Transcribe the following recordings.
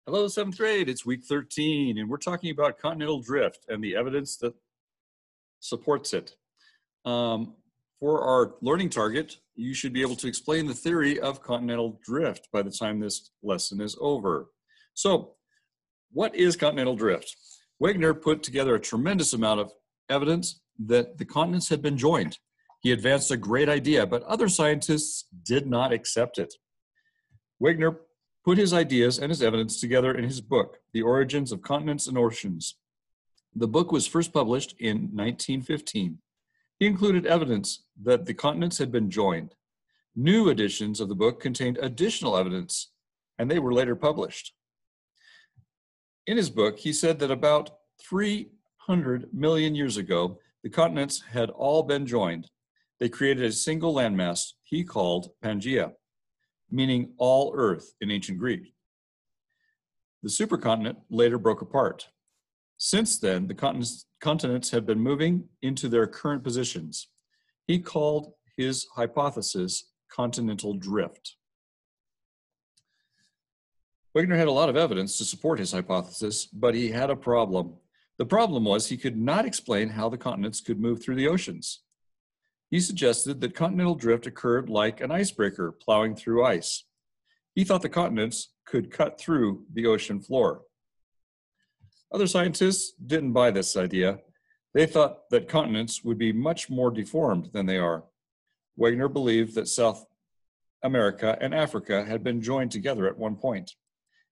Hello, seventh grade. It's week 13, and we're talking about continental drift and the evidence that supports it. For our learning target, you should be able to explain the theory of continental drift by the time this lesson is over. So, what is continental drift? Wegener put together a tremendous amount of evidence that the continents had been joined. He advanced a great idea, but other scientists did not accept it. Wegener put his ideas and his evidence together in his book, The Origins of Continents and Oceans. The book was first published in 1915. He included evidence that the continents had been joined. New editions of the book contained additional evidence, and they were later published. In his book, he said that about 300 million years ago, the continents had all been joined. They created a single landmass he called Pangaea, meaning all Earth in ancient Greek. The supercontinent later broke apart. Since then, the continents have been moving into their current positions. He called his hypothesis continental drift. Wegener had a lot of evidence to support his hypothesis, but he had a problem. The problem was he could not explain how the continents could move through the oceans. He suggested that continental drift occurred like an icebreaker plowing through ice. He thought the continents could cut through the ocean floor. Other scientists didn't buy this idea. They thought that continents would be much more deformed than they are. Wegener believed that South America and Africa had been joined together at one point.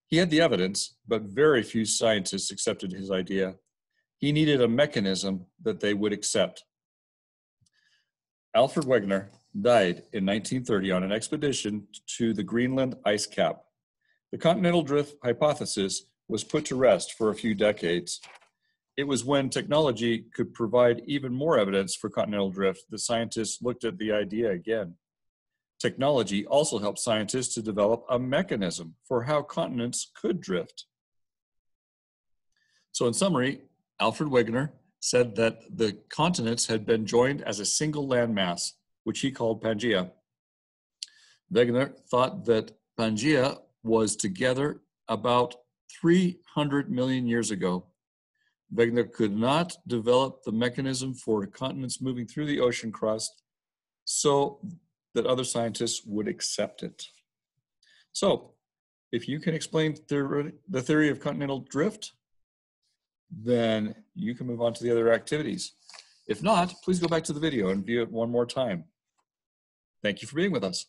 He had the evidence, but very few scientists accepted his idea. He needed a mechanism that they would accept. Alfred Wegener died in 1930 on an expedition to the Greenland ice cap. The continental drift hypothesis was put to rest for a few decades. It was when technology could provide even more evidence for continental drift that scientists looked at the idea again. Technology also helped scientists to develop a mechanism for how continents could drift. So in summary, Alfred Wegener said that the continents had been joined as a single landmass, which he called Pangaea. Wegener thought that Pangaea was together about 300 million years ago. Wegener could not develop the mechanism for continents moving through the ocean crust so that other scientists would accept it. So, if you can explain the theory of continental drift, then you can move on to the other activities. If not, please go back to the video and view it one more time. Thank you for being with us.